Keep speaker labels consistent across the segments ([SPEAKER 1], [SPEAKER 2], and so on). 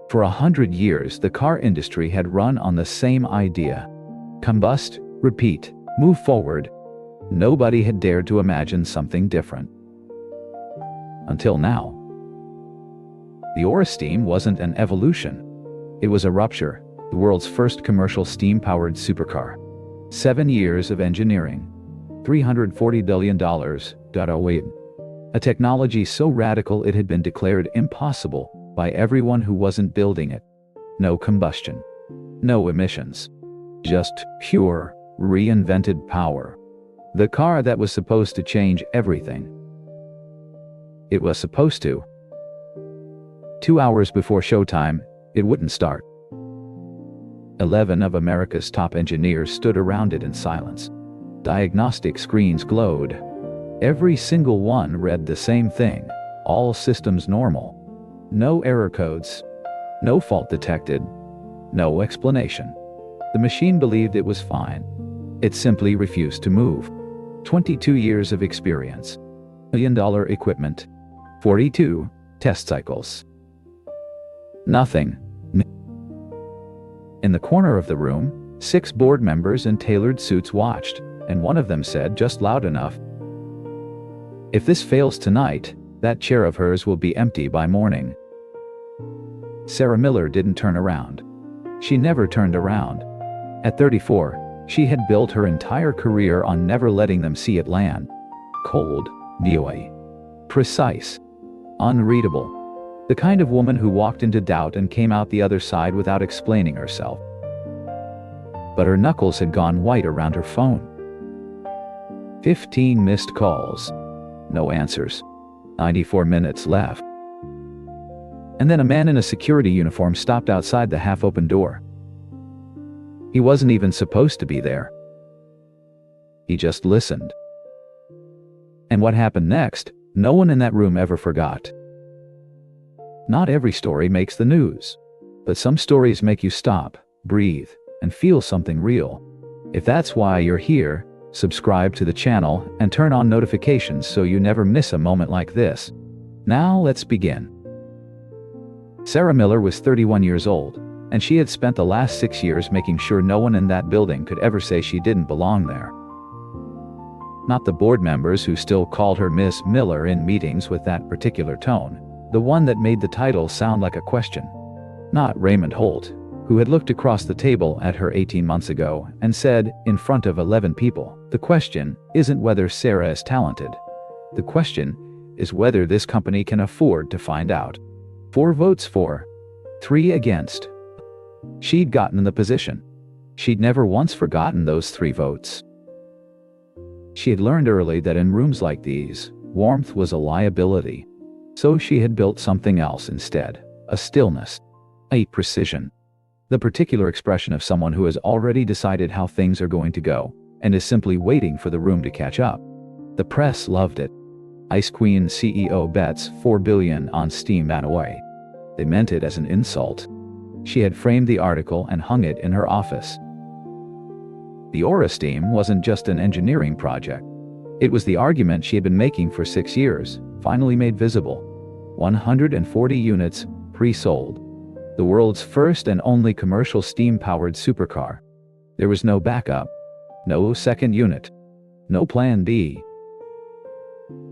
[SPEAKER 1] For 100 years, the car industry had run on the same idea. Combust, repeat, move forward. Nobody had dared to imagine something different. Until now. The Aura steam wasn't an evolution. It was a rupture, the world's first commercial steam-powered supercar. 7 years of engineering. $340 billion. A technology so radical it had been declared impossible by everyone who wasn't building it. No combustion. No emissions. Just pure, reinvented power. The car that was supposed to change everything. It was supposed to. 2 hours before showtime, it wouldn't start. 11 of America's top engineers stood around it in silence. Diagnostic screens glowed. Every single one read the same thing. All systems normal. No error codes. No fault detected. No explanation. The machine believed it was fine. It simply refused to move. 22 years of experience. $1 million equipment. 42 test cycles. Nothing. In the corner of the room, 6 board members in tailored suits watched, and one of them said just loud enough, "If this fails tonight, that chair of hers will be empty by morning." Sarah Miller didn't turn around. She never turned around. At 34, she had built her entire career on never letting them see it land. Cold, newy, precise, unreadable. The kind of woman who walked into doubt and came out the other side without explaining herself. But her knuckles had gone white around her phone. 15 missed calls. No answers. 94 minutes left. And then a man in a security uniform stopped outside the half-open door. He wasn't even supposed to be there. He just listened. And what happened next, no one in that room ever forgot. Not every story makes the news, but some stories make you stop, breathe, and feel something real. If that's why you're here, subscribe to the channel and turn on notifications so you never miss a moment like this. Now let's begin. Sarah Miller was 31 years old, and she had spent the last 6 years making sure no one in that building could ever say she didn't belong there. Not the board members who still called her Miss Miller in meetings with that particular tone, the one that made the title sound like a question. Not Raymond Holt, who had looked across the table at her 18 months ago and said, in front of 11 people, "The question isn't whether Sarah is talented. The question is whether this company can afford to find out." 4 votes for, 3 against. She'd gotten in the position. She'd never once forgotten those 3 votes. She had learned early that in rooms like these, warmth was a liability. So she had built something else instead, a stillness, a precision. The particular expression of someone who has already decided how things are going to go, and is simply waiting for the room to catch up. The press loved it. Ice Queen CEO bets $4 billion on steam away. They meant it as an insult. She had framed the article and hung it in her office. The Aura steam wasn't just an engineering project. It was the argument she had been making for 6 years, finally made visible. 140 units, pre-sold. The world's first and only commercial steam-powered supercar. There was no backup. No second unit. No plan B.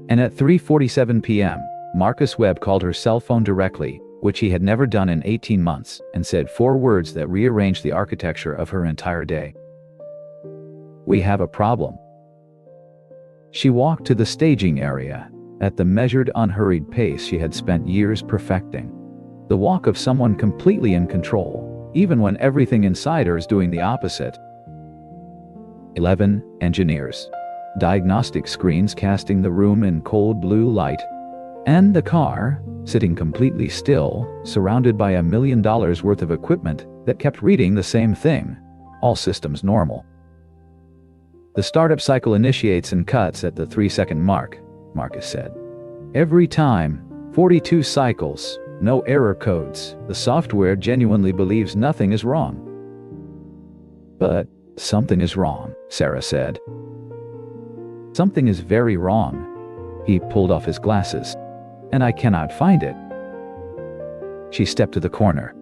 [SPEAKER 1] And at 3:47 p.m., Marcus Webb called her cell phone directly, which he had never done in 18 months, and said 4 words that rearranged the architecture of her entire day. "We have a problem." She walked to the staging area, at the measured, unhurried pace she had spent years perfecting. The walk of someone completely in control, even when everything inside her is doing the opposite. 11 engineers. Diagnostic screens casting the room in cold blue light. And the car, sitting completely still, surrounded by $1 million worth of equipment that kept reading the same thing. All systems normal. "The startup cycle initiates and cuts at the 3-second mark," Marcus said. "Every time, 42 cycles, no error codes. The software genuinely believes nothing is wrong." "But something is wrong," Sarah said. "Something is very wrong." He pulled off his glasses. "And I cannot find it." She stepped to the corner.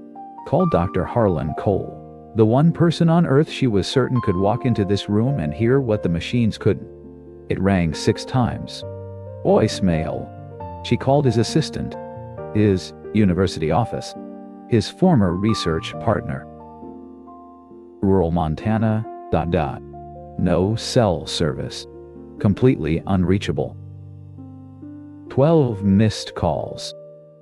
[SPEAKER 1] Call Dr. Harlan Cole. The one person on Earth she was certain could walk into this room and hear what the machines couldn't. It rang 6 times. Voicemail. She called his assistant, his university office, his former research partner. Rural Montana, ... No cell service. Completely unreachable. 12 missed calls.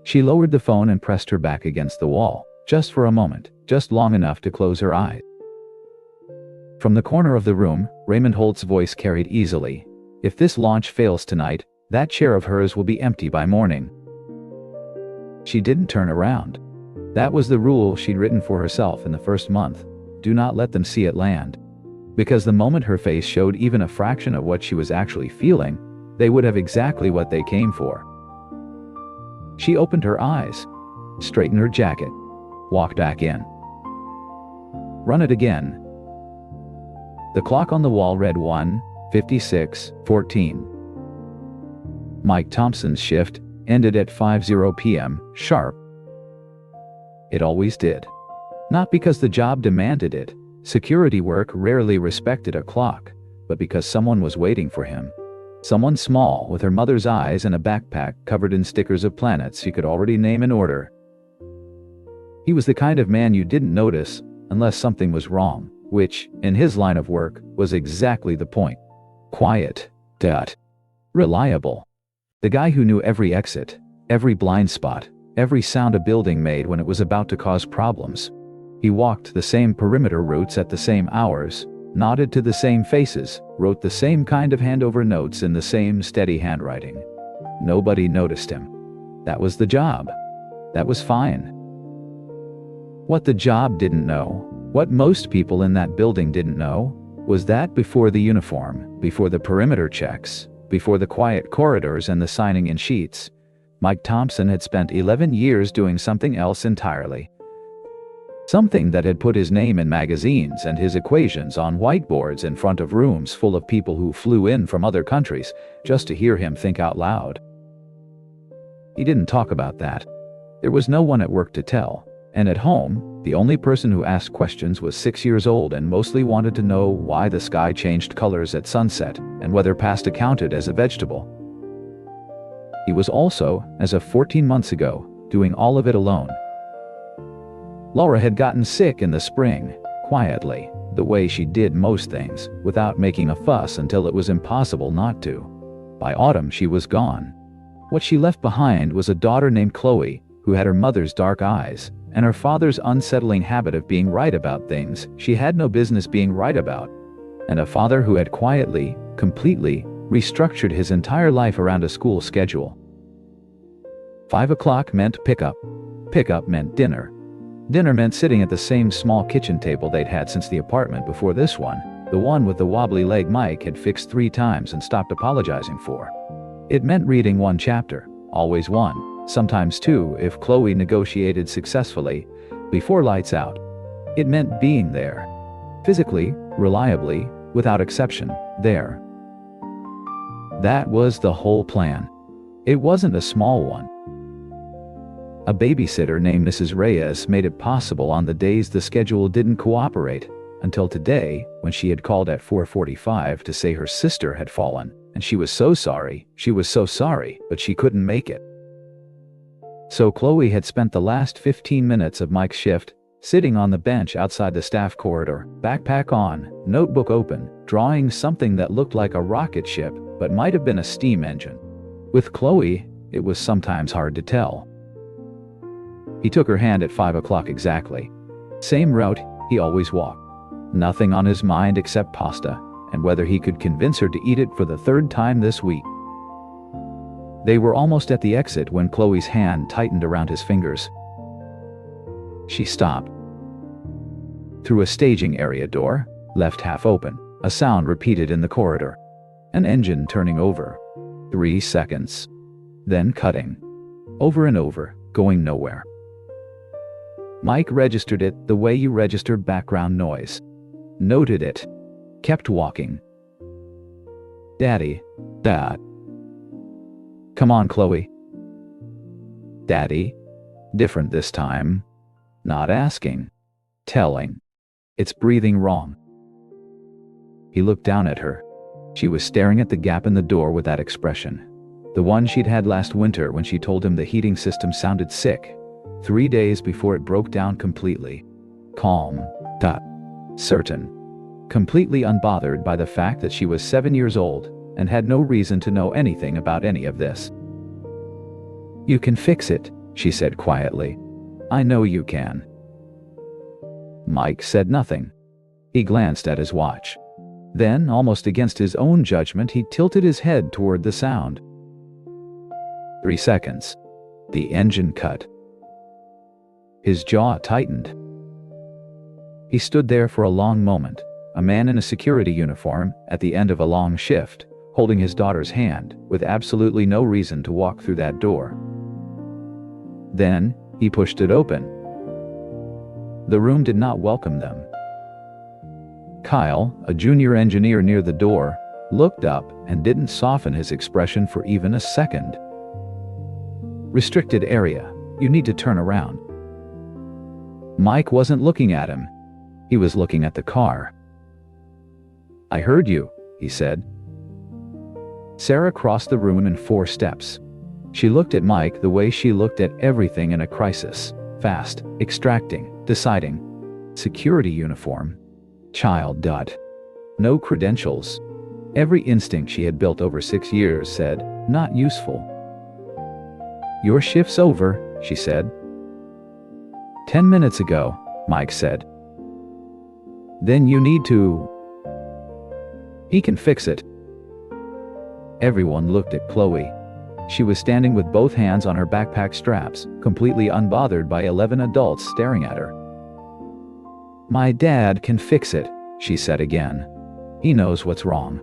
[SPEAKER 1] She lowered the phone and pressed her back against the wall, just for a moment, just long enough to close her eyes. From the corner of the room, Raymond Holt's voice carried easily. If this launch fails tonight, that chair of hers will be empty by morning. She didn't turn around. That was the rule she'd written for herself in the first month. Do not let them see it land. Because the moment her face showed even a fraction of what she was actually feeling, they would have exactly what they came for. She opened her eyes, straightened her jacket, walked back in. Run it again. The clock on the wall read 1:56:14. Mike Thompson's shift ended at 5:00 p.m. sharp. It always did. Not because the job demanded it. Security work rarely respected a clock, but because someone was waiting for him. Someone small, with her mother's eyes and a backpack covered in stickers of planets she could already name in order. He was the kind of man you didn't notice unless something was wrong, which, in his line of work, was exactly the point. Quiet. Reliable. The guy who knew every exit, every blind spot, every sound a building made when it was about to cause problems. He walked the same perimeter routes at the same hours, nodded to the same faces, wrote the same kind of handover notes in the same steady handwriting. Nobody noticed him. That was the job. That was fine. What the job didn't know, what most people in that building didn't know, was that before the uniform, before the perimeter checks, before the quiet corridors and the signing in sheets, Mike Thompson had spent 11 years doing something else entirely. Something that had put his name in magazines and his equations on whiteboards in front of rooms full of people who flew in from other countries just to hear him think out loud. He didn't talk about that. There was no one at work to tell, and at home, the only person who asked questions was 6 years old and mostly wanted to know why the sky changed colors at sunset and whether pasta counted as a vegetable. He was also, as of 14 months ago, doing all of it alone. Laura had gotten sick in the spring, quietly, the way she did most things, without making a fuss until it was impossible not to. By autumn she was gone. What she left behind was a daughter named Chloe, who had her mother's dark eyes, and her father's unsettling habit of being right about things she had no business being right about, and a father who had quietly, completely, restructured his entire life around a school schedule. 5 o'clock meant pickup. Pickup meant dinner. Dinner meant sitting at the same small kitchen table they'd had since the apartment before this one, the one with the wobbly leg Mike had fixed 3 times and stopped apologizing for. It meant reading 1 chapter, always 1, sometimes 2 if Chloe negotiated successfully, before lights out. It meant being there. Physically, reliably, without exception, there. That was the whole plan. It wasn't a small one. A babysitter named Mrs. Reyes made it possible on the days the schedule didn't cooperate, until today, when she had called at 4:45 to say her sister had fallen, and she was so sorry, but she couldn't make it. So Chloe had spent the last 15 minutes of Mike's shift, sitting on the bench outside the staff corridor, backpack on, notebook open, drawing something that looked like a rocket ship, but might have been a steam engine. With Chloe, it was sometimes hard to tell. He took her hand at 5 o'clock exactly. Same route he always walked. Nothing on his mind except pasta, and whether he could convince her to eat it for the 3rd time this week. They were almost at the exit when Chloe's hand tightened around his fingers. She stopped. Through a staging area door, left half open, a sound repeated in the corridor. An engine turning over. 3 seconds. Then cutting. Over and over, going nowhere. Mike registered it the way you register background noise. Noted it. Kept walking. Daddy. Dad. Come on, Chloe. Daddy. Different this time. Not asking. Telling. It's breathing wrong. He looked down at her. She was staring at the gap in the door with that expression. The one she'd had last winter when she told him the heating system sounded sick, 3 days before it broke down completely. Calm. Certain. Completely unbothered by the fact that she was 7 years old and had no reason to know anything about any of this. "You can fix it," she said quietly. "I know you can." Mike said nothing. He glanced at his watch. Then, almost against his own judgment, he tilted his head toward the sound. 3 seconds. The engine cut. His jaw tightened. He stood there for a long moment, a man in a security uniform, at the end of a long shift, holding his daughter's hand, with absolutely no reason to walk through that door. Then, he pushed it open. The room did not welcome them. Kyle, a junior engineer near the door, looked up and didn't soften his expression for even a second. "Restricted area. You need to turn around." Mike wasn't looking at him. He was looking at the car. "I heard you," he said. Sarah crossed the room in 4 steps. She looked at Mike the way she looked at everything in a crisis. Fast, extracting, deciding. Security uniform. Child. No credentials. Every instinct she had built over 6 years said, not useful. "Your shift's over," she said. 10 minutes ago, Mike said. "Then you need to..." "He can fix it." Everyone looked at Chloe. She was standing with both hands on her backpack straps, completely unbothered by 11 adults staring at her. "My dad can fix it," she said again. "He knows what's wrong."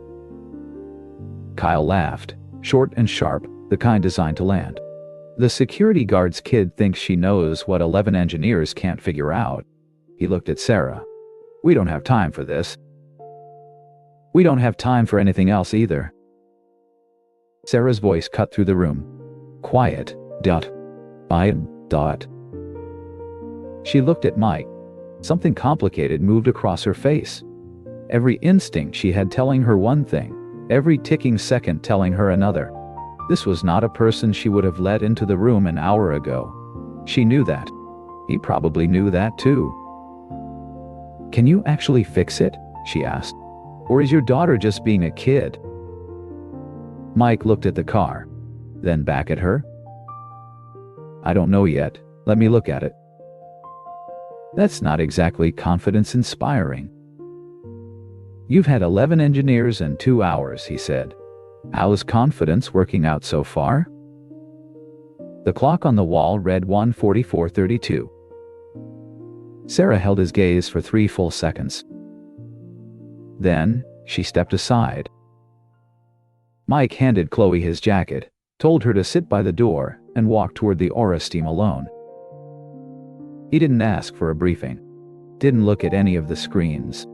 [SPEAKER 1] Kyle laughed, short and sharp, the kind designed to land. The security guard's kid thinks she knows what 11 engineers can't figure out. He looked at Sarah. "We don't have time for this." "We don't have time for anything else either." Sarah's voice cut through the room. "Quiet. I. She looked at Mike. Something complicated moved across her face. Every instinct she had telling her one thing, every ticking second telling her another. This was not a person she would have let into the room an hour ago. She knew that. He probably knew that too. "Can you actually fix it?" she asked. "Or is your daughter just being a kid?" Mike looked at the car, then back at her. "I don't know yet. Let me look at it." That's not exactly confidence-inspiring. "You've had 11 engineers in 2 hours," he said. "How's confidence working out so far?" The clock on the wall read 1:44:32. Sarah held his gaze for 3 full seconds. Then, she stepped aside. Mike handed Chloe his jacket, told her to sit by the door, and walked toward the aura steam alone. He didn't ask for a briefing. Didn't look at any of the screens.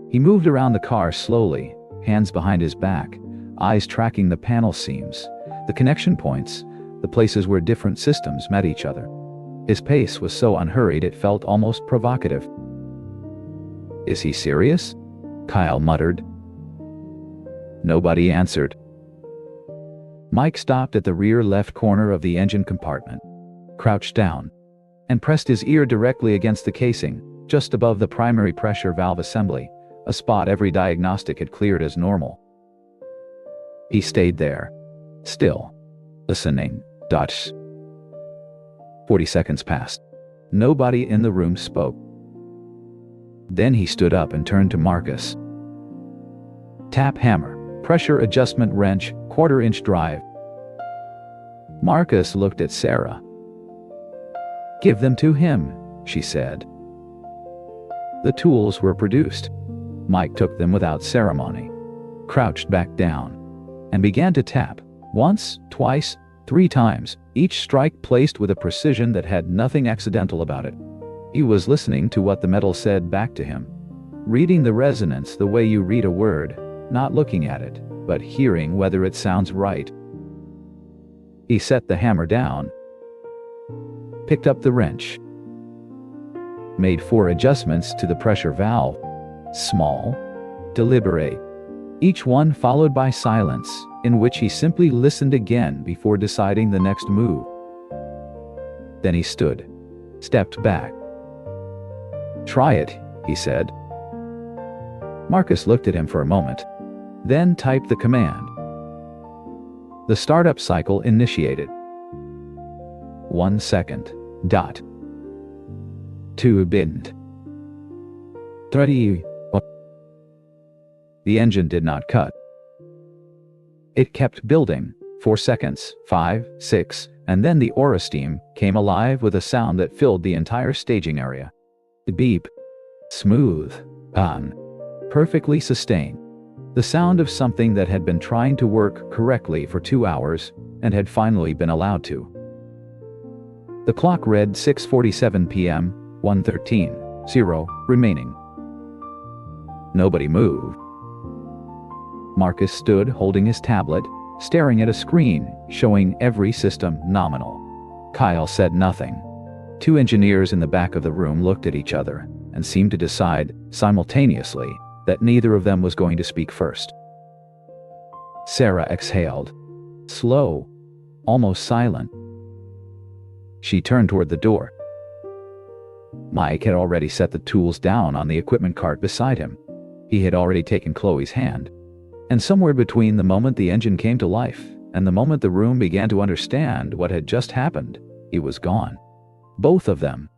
[SPEAKER 1] He moved around the car slowly, hands behind his back, eyes tracking the panel seams, the connection points, the places where different systems met each other. His pace was so unhurried it felt almost provocative. "Is he serious?" Kyle muttered. Nobody answered. Mike stopped at the rear left corner of the engine compartment, crouched down, and pressed his ear directly against the casing, just above the primary pressure valve assembly, a spot every diagnostic had cleared as normal. He stayed there, still, listening. 40 seconds passed. Nobody in the room spoke. Then he stood up and turned to Marcus. "Tap hammer, pressure adjustment wrench, 1/4-inch drive." Marcus looked at Sarah. "Give them to him," she said. The tools were produced. Mike took them without ceremony, crouched back down, and began to tap, once, twice, 3 times, each strike placed with a precision that had nothing accidental about it. He was listening to what the metal said back to him, reading the resonance the way you read a word, not looking at it, but hearing whether it sounds right. He set the hammer down, picked up the wrench. made 4 adjustments to the pressure valve. Small, deliberate, each one followed by silence, in which he simply listened again before deciding the next move. Then he stood, stepped back. "Try it," he said. Marcus looked at him for a moment, then typed the command. The startup cycle initiated. 1 second. Dot. 2 bit. 3. The engine did not cut. It kept building. 4 seconds, 5, 6, and then the aura steam came alive with a sound that filled the entire staging area. The beep. Smooth. On. Perfectly sustained. The sound of something that had been trying to work correctly for 2 hours and had finally been allowed to. The clock read 6:47 p.m., 1:13, 0 remaining. Nobody moved. Marcus stood holding his tablet, staring at a screen showing every system nominal. Kyle said nothing. 2 engineers in the back of the room looked at each other and seemed to decide simultaneously that neither of them was going to speak first. Sarah exhaled. Slow, almost silent. She turned toward the door. Mike had already set the tools down on the equipment cart beside him. He had already taken Chloe's hand. And somewhere between the moment the engine came to life and the moment the room began to understand what had just happened, he was gone. Both of them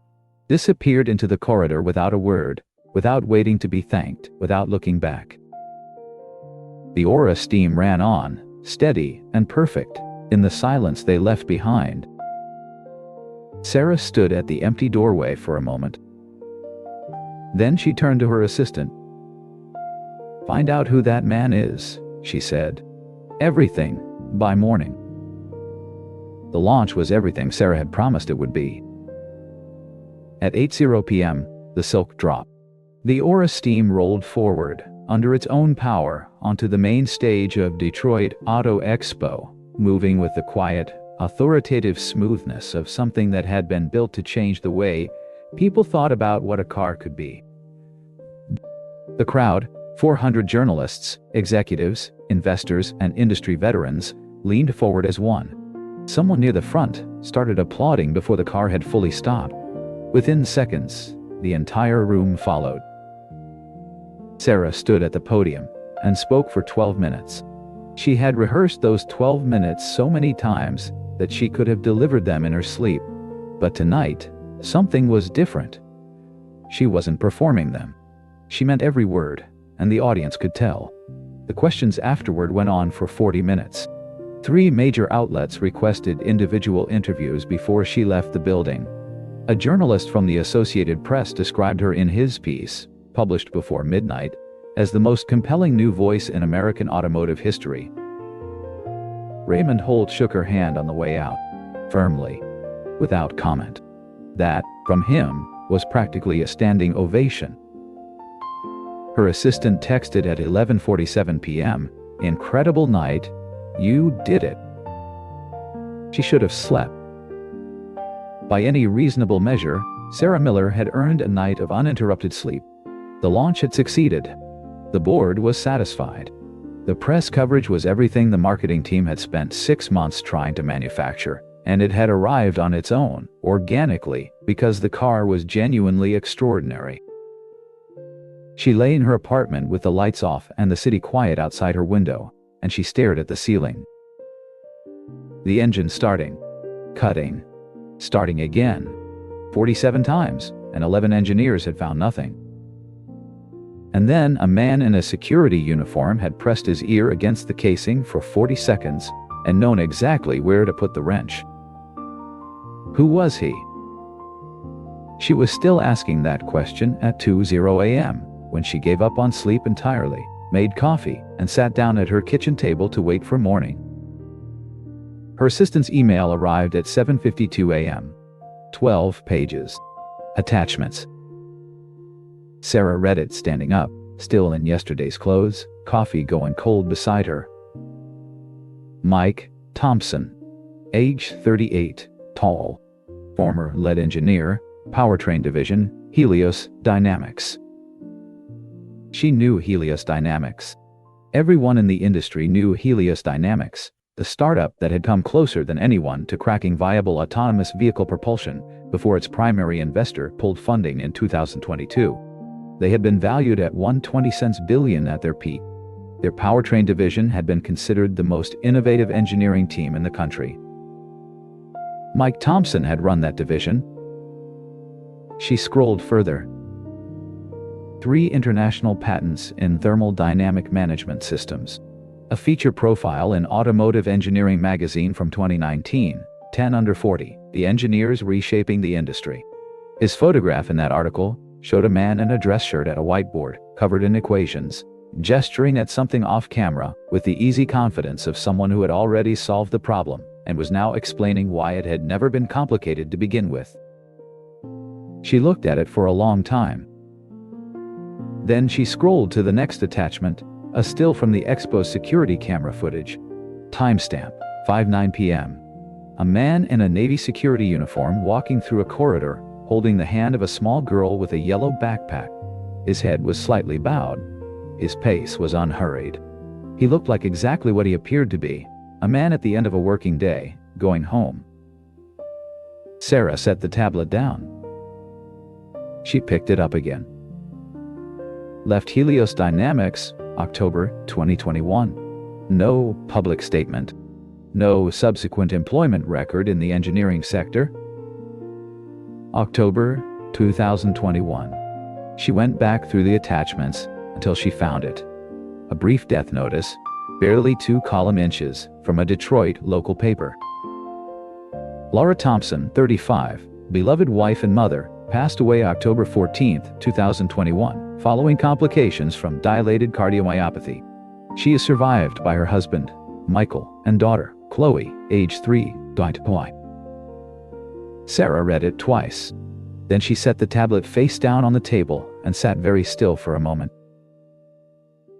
[SPEAKER 1] disappeared into the corridor without a word, without waiting to be thanked, without looking back. The aura steam ran on, steady and perfect, in the silence they left behind. Sarah stood at the empty doorway for a moment. Then she turned to her assistant. "Find out who that man is," she said. "Everything, by morning." The launch was everything Sarah had promised it would be. At 8:00 p.m., the silk dropped. The aura steam rolled forward, under its own power, onto the main stage of Detroit Auto Expo, moving with the quiet, authoritative smoothness of something that had been built to change the way people thought about what a car could be. The crowd, 400 journalists, executives, investors, and industry veterans, leaned forward as one. Someone near the front started applauding before the car had fully stopped. Within seconds, the entire room followed. Sarah stood at the podium and spoke for 12 minutes. She had rehearsed those 12 minutes so many times that she could have delivered them in her sleep. But tonight, something was different. She wasn't performing them. She meant every word, and the audience could tell. The questions afterward went on for 40 minutes. 3 major outlets requested individual interviews before she left the building. A journalist from the Associated Press described her in his piece, published before midnight, as the most compelling new voice in American automotive history. Raymond Holt shook her hand on the way out, firmly, without comment. That, from him, was practically a standing ovation. Her assistant texted at 11:47 p.m., "Incredible night, you did it." She should have slept. By any reasonable measure, Sarah Miller had earned a night of uninterrupted sleep. The launch had succeeded. The board was satisfied. The press coverage was everything the marketing team had spent 6 months trying to manufacture, and it had arrived on its own, organically, because the car was genuinely extraordinary. She lay in her apartment with the lights off and the city quiet outside her window, and she stared at the ceiling. The engine starting, cutting, starting again, 47 times, and 11 engineers had found nothing. And then a man in a security uniform had pressed his ear against the casing for 40 seconds and known exactly where to put the wrench. Who was he? She was still asking that question at 2:00 a.m. when she gave up on sleep entirely, made coffee, and sat down at her kitchen table to wait for morning. Her assistant's email arrived at 7:52 a.m. 12 pages. Attachments. Sarah read it standing up, still in yesterday's clothes, coffee going cold beside her. Mike Thompson, age 38, tall, former lead engineer, Powertrain Division, Helios Dynamics. She knew Helios Dynamics. Everyone in the industry knew Helios Dynamics, the startup that had come closer than anyone to cracking viable autonomous vehicle propulsion before its primary investor pulled funding in 2022. They had been valued at $120 billion at their peak. Their powertrain division had been considered the most innovative engineering team in the country. Mike Thompson had run that division. She scrolled further. 3 international patents in thermal dynamic management systems. A feature profile in Automotive Engineering magazine from 2019, 10 under 40, the engineers reshaping the industry. His photograph in that article showed a man in a dress shirt at a whiteboard, covered in equations, gesturing at something off camera with the easy confidence of someone who had already solved the problem and was now explaining why it had never been complicated to begin with. She looked at it for a long time. Then she scrolled to the next attachment, a still from the Expo's security camera footage. Timestamp, 5:09 p.m. A man in a Navy security uniform walking through a corridor, holding the hand of a small girl with a yellow backpack. His head was slightly bowed. His pace was unhurried. He looked like exactly what he appeared to be, a man at the end of a working day, going home. Sarah set the tablet down. She picked it up again. Left Helios Dynamics, October 2021. No public statement. No subsequent employment record in the engineering sector. October 2021. She went back through the attachments until she found it. A brief death notice, barely 2 column inches, from a Detroit local paper. Laura Thompson, 35, beloved wife and mother, passed away October 14, 2021, following complications from dilated cardiomyopathy. She is survived by her husband, Michael, and daughter, Chloe, age 3. Sarah read it twice. Then she set the tablet face down on the table and sat very still for a moment.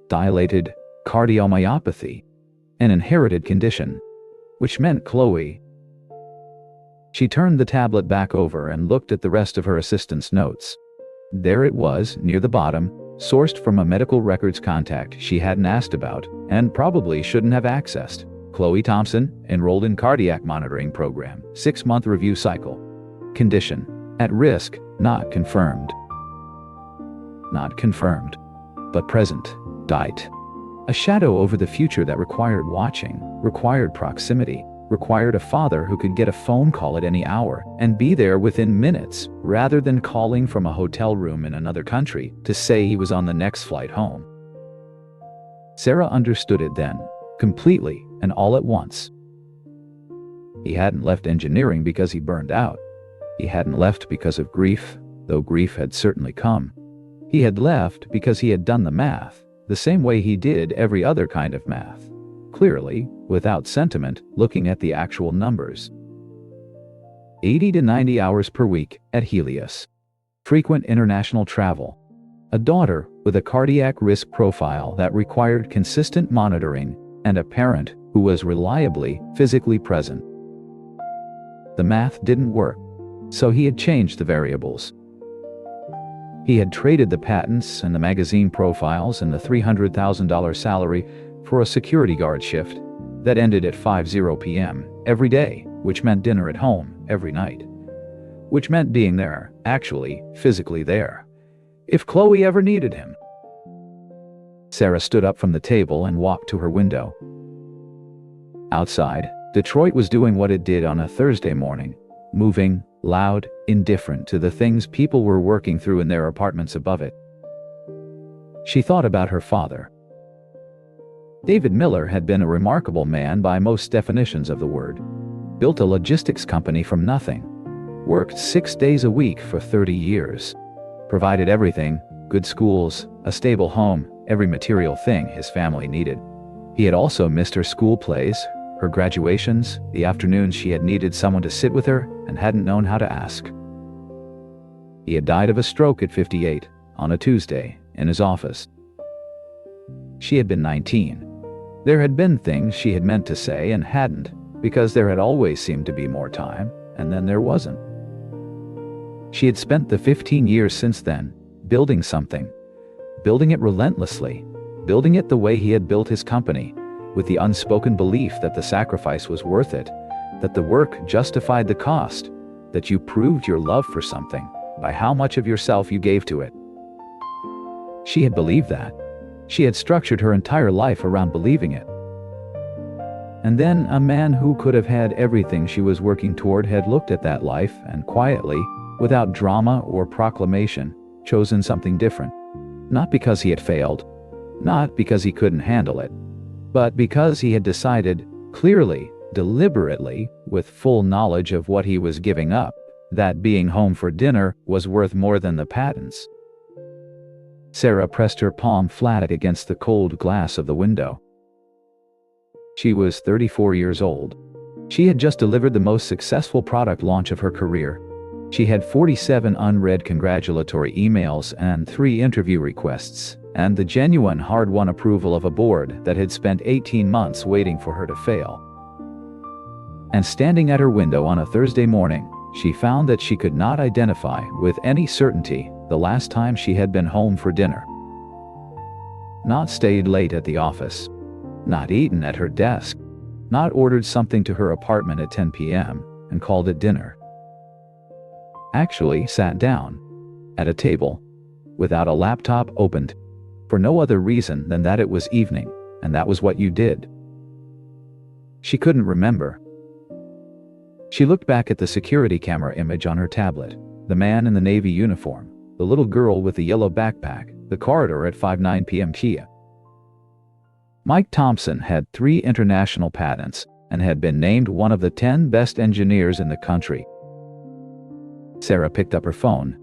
[SPEAKER 1] Dilated cardiomyopathy, an inherited condition, which meant Chloe. She turned the tablet back over and looked at the rest of her assistant's notes. There it was, near the bottom, sourced from a medical records contact she hadn't asked about and probably shouldn't have accessed. Chloe Thompson, enrolled in cardiac monitoring program, 6-month review cycle. Condition: at risk, not confirmed. Not confirmed, but present. Died. A shadow over the future that required watching, required proximity, required a father who could get a phone call at any hour and be there within minutes, rather than calling from a hotel room in another country to say he was on the next flight home. Sarah understood it then, completely and all at once. He hadn't left engineering because he burned out. He hadn't left because of grief, though grief had certainly come. He had left because he had done the math, the same way he did every other kind of math. Clearly, without sentiment, looking at the actual numbers. 80 to 90 hours per week at Helios. Frequent international travel. A daughter with a cardiac risk profile that required consistent monitoring, and a parent who was reliably physically present. The math didn't work, so he had changed the variables. He had traded the patents and the magazine profiles and the $300,000 salary for a security guard shift that ended at 5:00 p.m. every day, which meant dinner at home every night. Which meant being there, actually, physically there, if Chloe ever needed him. Sarah stood up from the table and walked to her window. Outside, Detroit was doing what it did on a Thursday morning, moving, loud, indifferent to the things people were working through in their apartments above it. She thought about her father. David Miller had been a remarkable man by most definitions of the word. Built a logistics company from nothing. Worked 6 days a week for 30 years. Provided everything, good schools, a stable home, every material thing his family needed. He had also missed her school plays, her graduations, the afternoons she had needed someone to sit with her and hadn't known how to ask. He had died of a stroke at 58, on a Tuesday, in his office. She had been 19. There had been things she had meant to say and hadn't, because there had always seemed to be more time, and then there wasn't. She had spent the 15 years since then, building something. Building it relentlessly. Building it the way he had built his company, with the unspoken belief that the sacrifice was worth it, that the work justified the cost, that you proved your love for something by how much of yourself you gave to it. She had believed that. She had structured her entire life around believing it. And then a man who could have had everything she was working toward had looked at that life and quietly, without drama or proclamation, chosen something different. Not because he had failed, not because he couldn't handle it, but because he had decided, clearly, deliberately, with full knowledge of what he was giving up, that being home for dinner was worth more than the patents. Sarah pressed her palm flat against the cold glass of the window. She was 34 years old. She had just delivered the most successful product launch of her career. She had 47 unread congratulatory emails and 3 interview requests, and the genuine hard-won approval of a board that had spent 18 months waiting for her to fail. And standing at her window on a Thursday morning, she found that she could not identify with any certainty the last time she had been home for dinner. Not stayed late at the office. Not eaten at her desk. Not ordered something to her apartment at 10 p.m. and called it dinner. Actually sat down at a table without a laptop opened, for no other reason than that it was evening, and that was what you did. She couldn't remember. She looked back at the security camera image on her tablet, the man in the Navy uniform, the little girl with the yellow backpack, the corridor at 5:09 p.m. Kia. Mike Thompson had 3 international patents and had been named one of the 10 best engineers in the country. Sarah picked up her phone.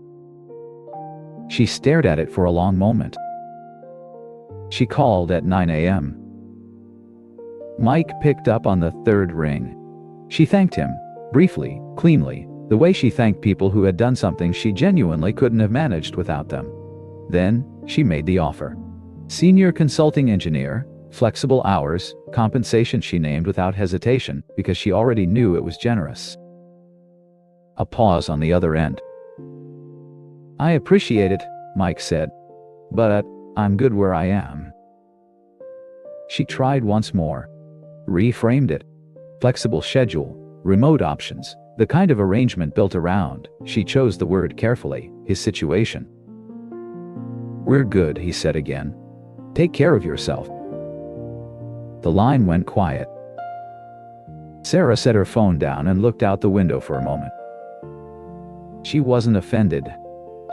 [SPEAKER 1] She stared at it for a long moment. She called at 9 a.m. Mike picked up on the 3rd ring. She thanked him, briefly, cleanly, the way she thanked people who had done something she genuinely couldn't have managed without them. Then, she made the offer. Senior consulting engineer, flexible hours, compensation she named without hesitation because she already knew it was generous. A pause on the other end. "I appreciate it," Mike said, "but I'm good where I am." She tried once more. Reframed it. Flexible schedule, remote options, the kind of arrangement built around, she chose the word carefully, his situation. "We're good," he said again. "Take care of yourself." The line went quiet. Sarah set her phone down and looked out the window for a moment. She wasn't offended.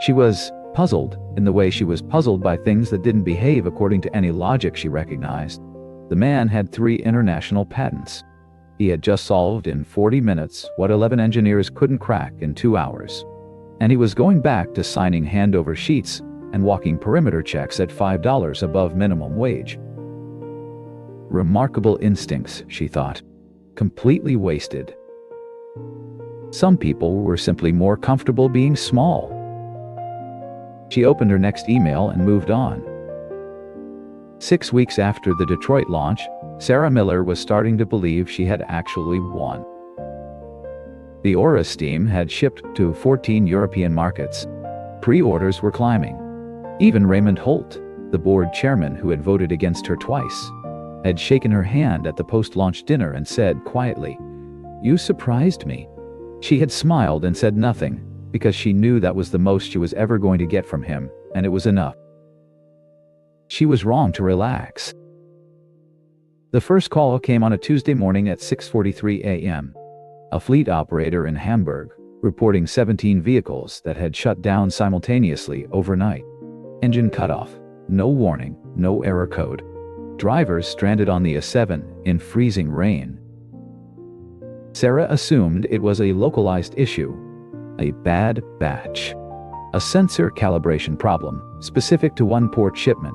[SPEAKER 1] She was puzzled in the way she was puzzled by things that didn't behave according to any logic she recognized. The man had 3 international patents. He had just solved in 40 minutes what 11 engineers couldn't crack in 2 hours. And he was going back to signing handover sheets and walking perimeter checks at $5 above minimum wage. Remarkable instincts, she thought. Completely wasted. Some people were simply more comfortable being small. She opened her next email and moved on. 6 weeks after the Detroit launch, Sarah Miller was starting to believe she had actually won. The Aura steam had shipped to 14 European markets. Pre-orders were climbing. Even Raymond Holt, the board chairman who had voted against her twice, had shaken her hand at the post-launch dinner and said quietly, "You surprised me." She had smiled and said nothing, because she knew that was the most she was ever going to get from him, and it was enough. She was wrong to relax. The first call came on a Tuesday morning at 6:43 a.m. A fleet operator in Hamburg, reporting 17 vehicles that had shut down simultaneously overnight. Engine cutoff, no warning, no error code. Drivers stranded on the A7 in freezing rain. Sarah assumed it was a localized issue, a bad batch, a sensor calibration problem specific to one port shipment.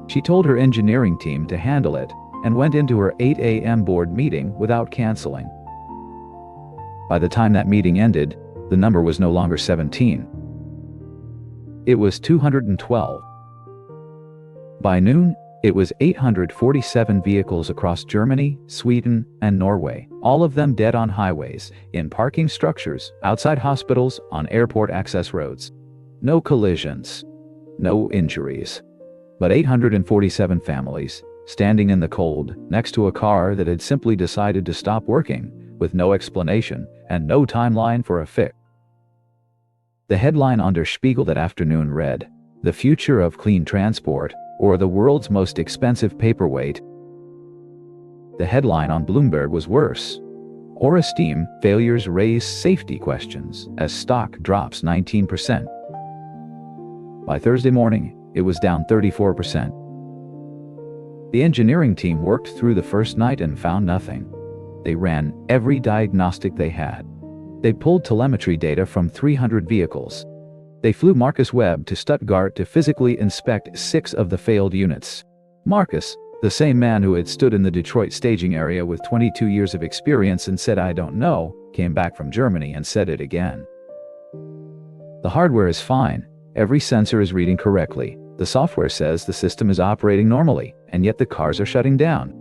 [SPEAKER 1] She told her engineering team to handle it and went into her 8 a.m. board meeting without canceling. By the time that meeting ended, the number was no longer 17. It was 212. By noon, It was 847 vehicles across Germany, Sweden, and Norway, all of them dead on highways, in parking structures, outside hospitals, on airport access roads. No collisions, no injuries, but 847 families, standing in the cold, next to a car that had simply decided to stop working, with no explanation and no timeline for a fix. The headline on Der Spiegel that afternoon read, "The Future of Clean Transport, or the World's Most Expensive Paperweight." The headline on Bloomberg was worse. Aura steam failures raise safety questions as stock drops 19%. By Thursday morning, it was down 34%. The engineering team worked through the first night and found nothing. They ran every diagnostic they had. They pulled telemetry data from 300 vehicles. They flew Marcus Webb to Stuttgart to physically inspect 6 of the failed units. Marcus, the same man who had stood in the Detroit staging area with 22 years of experience and said "I don't know," came back from Germany and said it again. The hardware is fine. Every sensor is reading correctly. The software says the system is operating normally, and yet the cars are shutting down.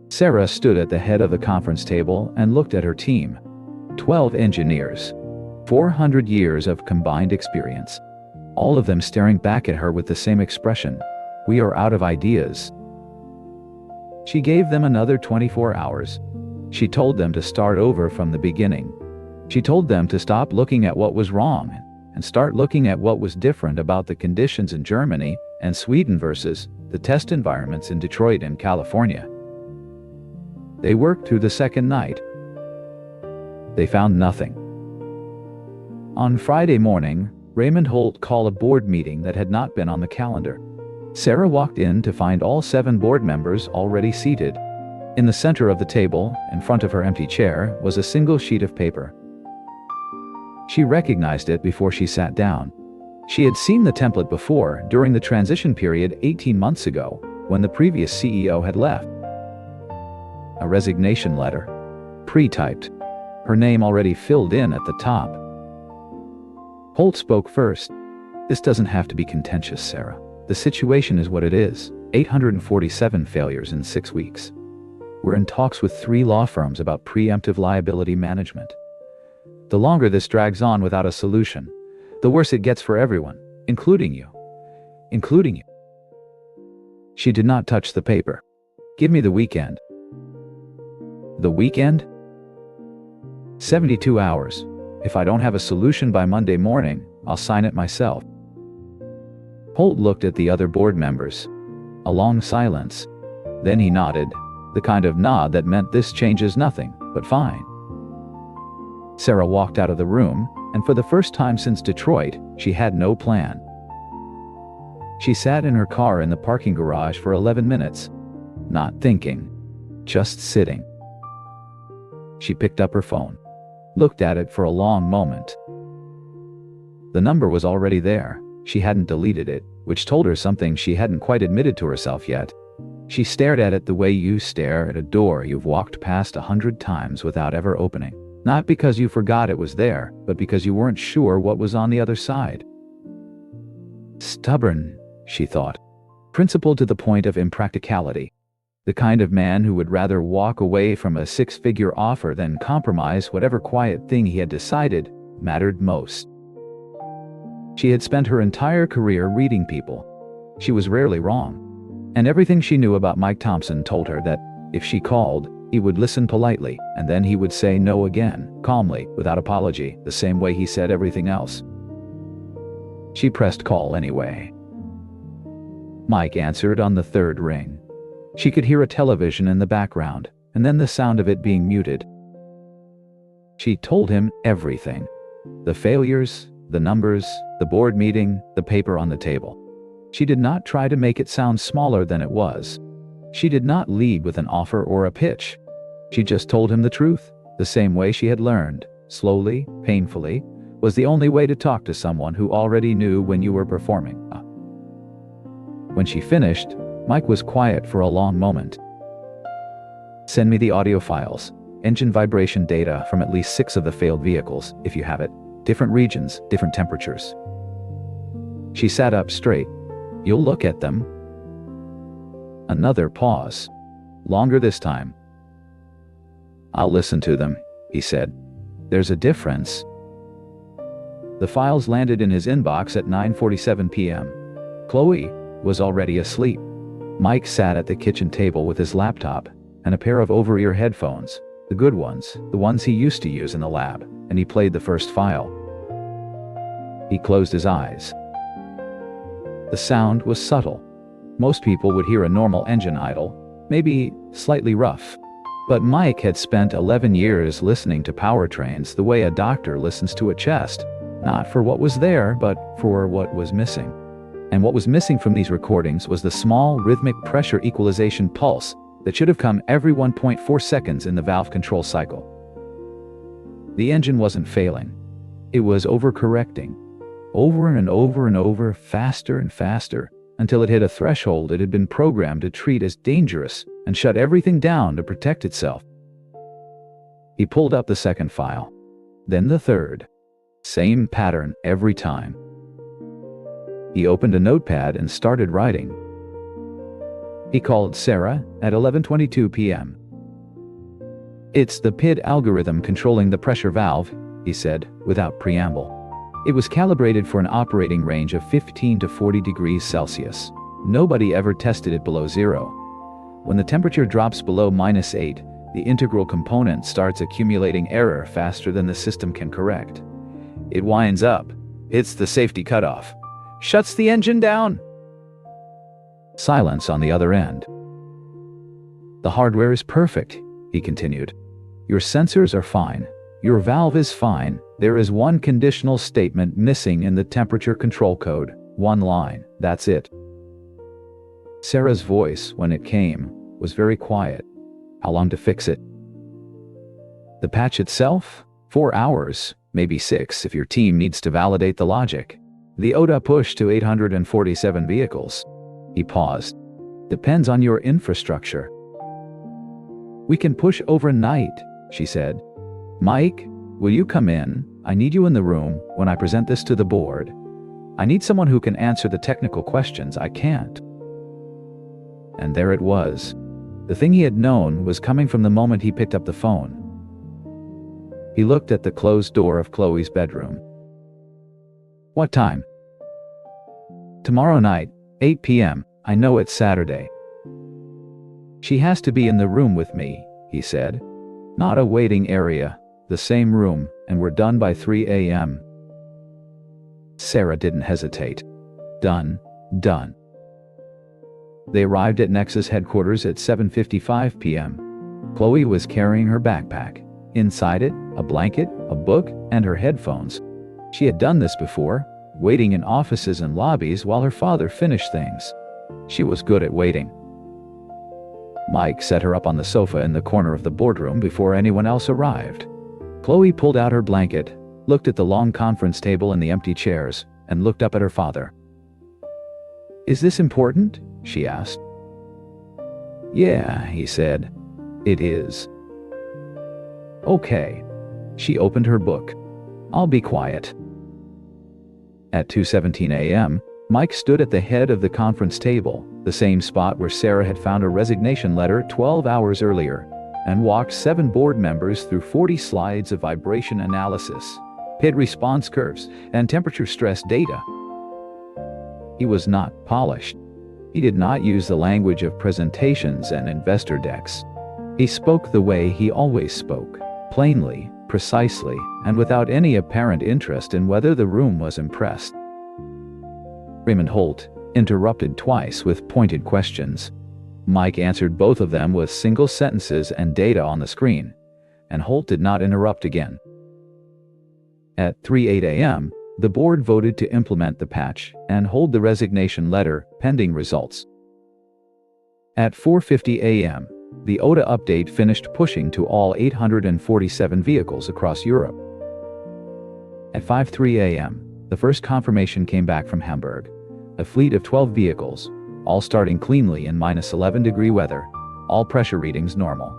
[SPEAKER 1] Sarah stood at the head of the conference table and looked at her team. 12 engineers. 400 years of combined experience. All of them staring back at her with the same expression. "We are out of ideas." She gave them another 24 hours. She told them to start over from the beginning. She told them to stop looking at what was wrong and start looking at what was different about the conditions in Germany and Sweden versus the test environments in Detroit and California. They worked through the second night. They found nothing. On Friday morning, Raymond Holt called a board meeting that had not been on the calendar. Sarah walked in to find all 7 board members already seated. In the center of the table, in front of her empty chair, was a single sheet of paper. She recognized it before she sat down. She had seen the template before, during the transition period 18 months ago, when the previous CEO had left. A resignation letter. Pre-typed. Her name already filled in at the top. Holt spoke first. "This doesn't have to be contentious, Sarah. The situation is what it is. 847 failures in 6 weeks. We're in talks with 3 law firms about preemptive liability management. The longer this drags on without a solution, the worse it gets for everyone, including you. Including you." She did not touch the paper. "Give me the weekend." "The weekend?" 72 hours. If I don't have a solution by Monday morning, I'll sign it myself." Holt looked at the other board members. A long silence. Then he nodded, the kind of nod that meant this changes nothing, but fine. Sarah walked out of the room, and for the first time since Detroit, she had no plan. She sat in her car in the parking garage for 11 minutes, not thinking, just sitting. She picked up her phone. Looked at it for a long moment. The number was already there. She hadn't deleted it, which told her something she hadn't quite admitted to herself yet. She stared at it the way you stare at a door you've walked past 100 times without ever opening. Not because you forgot it was there, but because you weren't sure what was on the other side. Stubborn, she thought. Principled to the point of impracticality. The kind of man who would rather walk away from a 6-figure offer than compromise whatever quiet thing he had decided mattered most. She had spent her entire career reading people. She was rarely wrong. And everything she knew about Mike Thompson told her that, if she called, he would listen politely, and then he would say no again, calmly, without apology, the same way he said everything else. She pressed call anyway. Mike answered on the 3rd ring. She could hear a television in the background, and then the sound of it being muted. She told him everything. The failures, the numbers, the board meeting, the paper on the table. She did not try to make it sound smaller than it was. She did not lead with an offer or a pitch. She just told him the truth, the same way she had learned, slowly, painfully, was the only way to talk to someone who already knew when you were performing. When she finished, Mike was quiet for a long moment. "Send me the audio files, engine vibration data from at least 6 of the failed vehicles, if you have it. Different regions, different temperatures." She sat up straight. "You'll look at them?" Another pause. Longer this time. "I'll listen to them," he said. "There's a difference." The files landed in his inbox at 9:47 p.m. Chloe was already asleep. Mike sat at the kitchen table with his laptop and a pair of over-ear headphones, the good ones, the ones he used to use in the lab, and he played the first file. He closed his eyes. The sound was subtle. Most people would hear a normal engine idle, maybe slightly rough. But Mike had spent 11 years listening to powertrains the way a doctor listens to a chest, not for what was there, but for what was missing. And what was missing from these recordings was the small rhythmic pressure equalization pulse that should have come every 1.4 seconds in the valve control cycle. The engine wasn't failing. It was overcorrecting. Over and over and over, faster and faster, until it hit a threshold it had been programmed to treat as dangerous and shut everything down to protect itself. He pulled up the second file, then the third. Same pattern every time. He opened a notepad and started writing. He called Sarah at 11:22 p.m. "It's the PID algorithm controlling the pressure valve," he said, without preamble. It was calibrated for an operating range of 15 to 40 degrees Celsius. Nobody ever tested it below zero. When the temperature drops below -8, the integral component starts accumulating error faster than the system can correct. It winds up, hits the safety cutoff, shuts the engine down. Silence on the other end. "The hardware is perfect," he continued. "Your sensors are fine. Your valve is fine. There is one conditional statement missing in the temperature control code. One line. That's it." Sarah's voice, when it came, was very quiet. "How long to fix it?" "The patch itself? 4 hours, maybe 6 if your team needs to validate the logic. The OTA push to 847 vehicles." He paused. "Depends on your infrastructure." "We can push overnight," she said. "Mike, will you come in? I need you in the room when I present this to the board. I need someone who can answer the technical questions I can't." And there it was. The thing he had known was coming from the moment he picked up the phone. He looked at the closed door of Chloe's bedroom. "What time?" "Tomorrow night, 8 p.m. I know it's Saturday." "She has to be in the room with me," he said. "Not a waiting area, the same room, and we're done by 3 a.m. Sarah didn't hesitate. Done. They arrived at Nexus headquarters at 7:55 p.m. Chloe was carrying her backpack. Inside it, a blanket, a book, and her headphones. She had done this before, waiting in offices and lobbies while her father finished things. She was good at waiting. Mike set her up on the sofa in the corner of the boardroom before anyone else arrived. Chloe pulled out her blanket, looked at the long conference table and the empty chairs, and looked up at her father. "Is this important?" she asked. "Yeah," he said. "It is." "Okay." She opened her book. "I'll be quiet." At 2:17 a.m., Mike stood at the head of the conference table, the same spot where Sarah had found a resignation letter 12 hours earlier, and walked 7 board members through 40 slides of vibration analysis, PID response curves, and temperature stress data. He was not polished. He did not use the language of presentations and investor decks. He spoke the way he always spoke, plainly, precisely, and without any apparent interest in whether the room was impressed. Raymond Holt interrupted twice with pointed questions. Mike answered both of them with single sentences and data on the screen, and Holt did not interrupt again. At 3:08 a.m., the board voted to implement the patch and hold the resignation letter pending results. At 4:50 a.m., the OTA update finished pushing to all 847 vehicles across Europe. At 5:03 a.m., the first confirmation came back from Hamburg. A fleet of 12 vehicles, all starting cleanly in -11-degree weather, all pressure readings normal.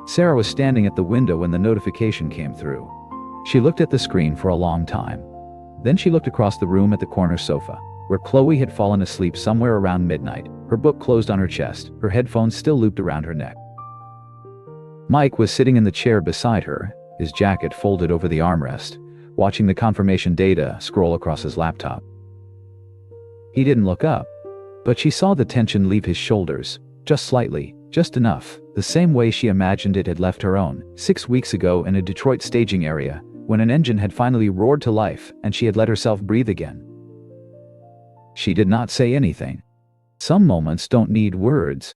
[SPEAKER 1] Sarah was standing at the window when the notification came through. She looked at the screen for a long time. Then she looked across the room at the corner sofa, where Chloe had fallen asleep somewhere around midnight, her book closed on her chest, her headphones still looped around her neck. Mike was sitting in the chair beside her, his jacket folded over the armrest, watching the confirmation data scroll across his laptop. He didn't look up, but she saw the tension leave his shoulders, just slightly, just enough, the same way she imagined it had left her own, 6 weeks ago in a Detroit staging area, when an engine had finally roared to life and she had let herself breathe again. She did not say anything. Some moments don't need words.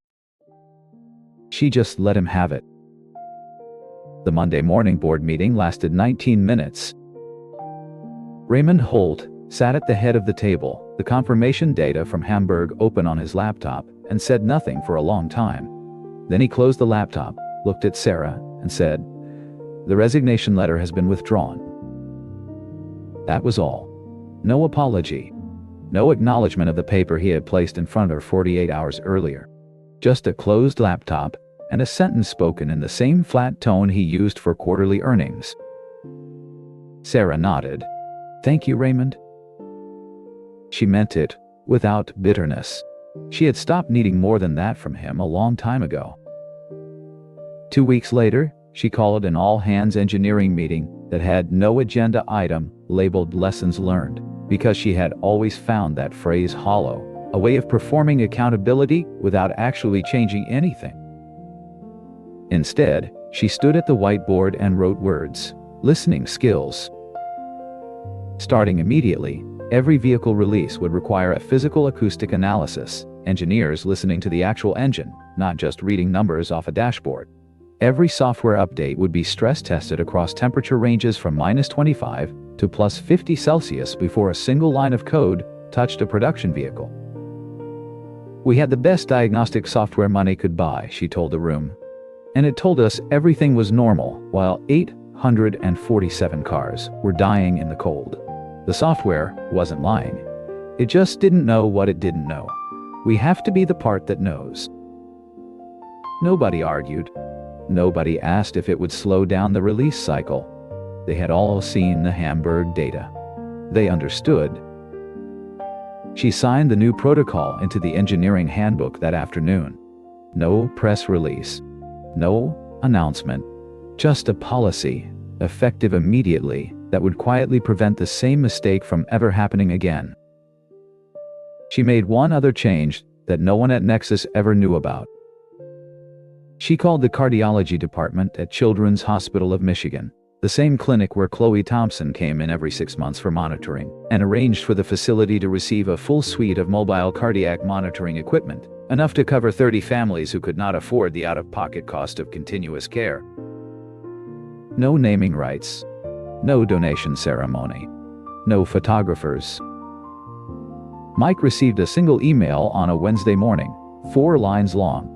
[SPEAKER 1] She just let him have it. The Monday morning board meeting lasted 19 minutes. Raymond Holt sat at the head of the table, the confirmation data from Hamburg open on his laptop, and said nothing for a long time. Then he closed the laptop, looked at Sarah, and said, "The resignation letter has been withdrawn." That was all. No apology. No acknowledgement of the paper he had placed in front of her 48 hours earlier. Just a closed laptop and a sentence spoken in the same flat tone he used for quarterly earnings. Sarah nodded. "Thank you, Raymond." She meant it, without bitterness. She had stopped needing more than that from him a long time ago. 2 weeks later, she called an all-hands engineering meeting that had no agenda item labeled lessons learned, because she had always found that phrase hollow, a way of performing accountability without actually changing anything. Instead, she stood at the whiteboard and wrote words, listening skills. Starting immediately, every vehicle release would require a physical acoustic analysis, engineers listening to the actual engine, not just reading numbers off a dashboard. Every software update would be stress tested across temperature ranges from -25 to +50 Celsius before a single line of code touched a production vehicle. "We had the best diagnostic software money could buy," she told the room. "And it told us everything was normal, while 847 cars were dying in the cold. The software wasn't lying. It just didn't know what it didn't know. We have to be the part that knows." Nobody argued. Nobody asked if it would slow down the release cycle. They had all seen the Hamburg data. They understood. She signed the new protocol into the engineering handbook that afternoon. No press release. No announcement. Just a policy, effective immediately, that would quietly prevent the same mistake from ever happening again. She made one other change that no one at Nexus ever knew about. She called the cardiology department at Children's Hospital of Michigan, the same clinic where Chloe Thompson came in every 6 months for monitoring, and arranged for the facility to receive a full suite of mobile cardiac monitoring equipment, enough to cover 30 families who could not afford the out-of-pocket cost of continuous care. No naming rights. No donation ceremony. No photographers. Mike received a single email on a Wednesday morning, 4 lines long.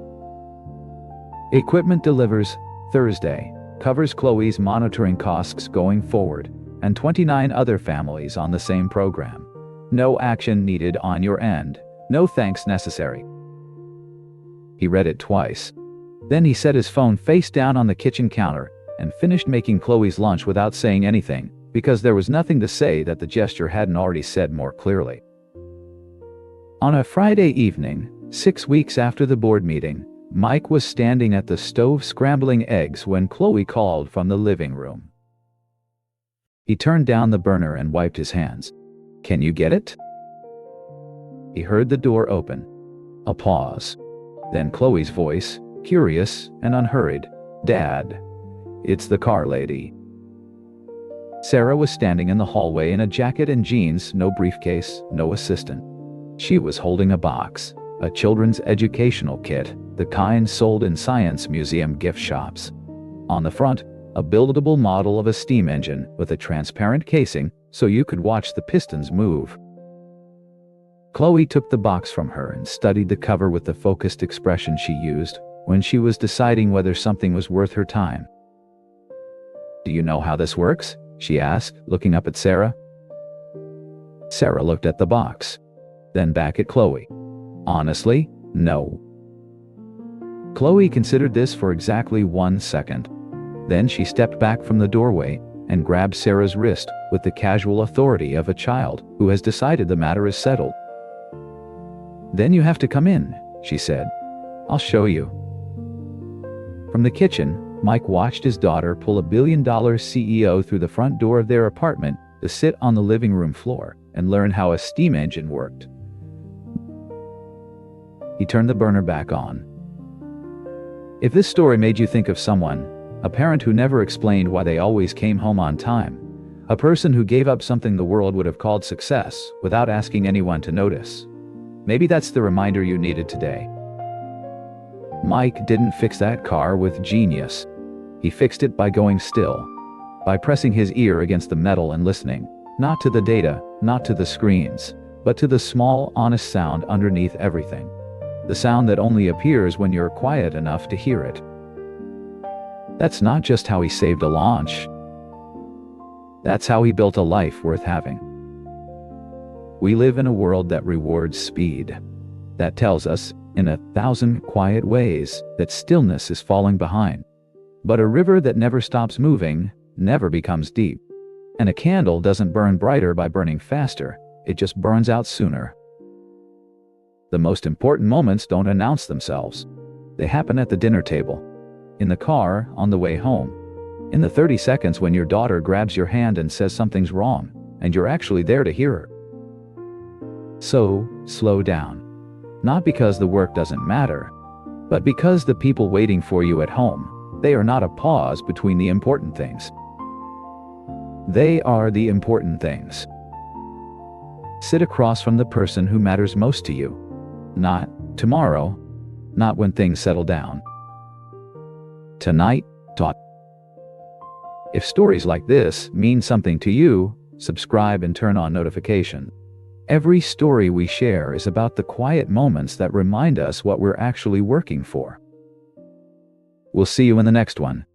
[SPEAKER 1] "Equipment delivers Thursday. Covers Chloe's monitoring costs going forward, and 29 other families on the same program. No action needed on your end. No thanks necessary." He read it twice. Then he set his phone face down on the kitchen counter and finished making Chloe's lunch without saying anything, because there was nothing to say that the gesture hadn't already said more clearly. On a Friday evening, 6 weeks after the board meeting, Mike was standing at the stove scrambling eggs when Chloe called from the living room. He turned down the burner and wiped his hands. "Can you get it?" He heard the door open. A pause. Then Chloe's voice, curious and unhurried. "Dad, it's the car lady." Sarah was standing in the hallway in a jacket and jeans, no briefcase, no assistant. She was holding a box, a children's educational kit, the kind sold in science museum gift shops. On the front, a buildable model of a steam engine with a transparent casing so you could watch the pistons move. Chloe took the box from her and studied the cover with the focused expression she used when she was deciding whether something was worth her time. "Do you know how this works?" she asked, looking up at Sarah. Sarah looked at the box, then back at Chloe. "Honestly, no." Chloe considered this for exactly 1 second. Then she stepped back from the doorway and grabbed Sarah's wrist with the casual authority of a child who has decided the matter is settled. "Then you have to come in," she said. "I'll show you." From the kitchen, Mike watched his daughter pull a billion-dollar CEO through the front door of their apartment to sit on the living room floor and learn how a steam engine worked. He turned the burner back on. If this story made you think of someone, a parent who never explained why they always came home on time, a person who gave up something the world would have called success without asking anyone to notice, maybe that's the reminder you needed today. Mike didn't fix that car with genius. He fixed it by going still, by pressing his ear against the metal and listening, not to the data, not to the screens, but to the small, honest sound underneath everything. The sound that only appears when you're quiet enough to hear it. That's not just how he saved a launch. That's how he built a life worth having. We live in a world that rewards speed, that tells us, in 1,000 quiet ways, that stillness is falling behind. But a river that never stops moving never becomes deep. And a candle doesn't burn brighter by burning faster, it just burns out sooner. The most important moments don't announce themselves. They happen at the dinner table, in the car on the way home, in the 30 seconds when your daughter grabs your hand and says something's wrong, and you're actually there to hear her. So, slow down. Not because the work doesn't matter, but because the people waiting for you at home, they are not a pause between the important things. They are the important things. Sit across from the person who matters most to you. Not tomorrow, not when things settle down. Tonight, talk. If stories like this mean something to you, subscribe and turn on notifications. Every story we share is about the quiet moments that remind us what we're actually working for. We'll see you in the next one.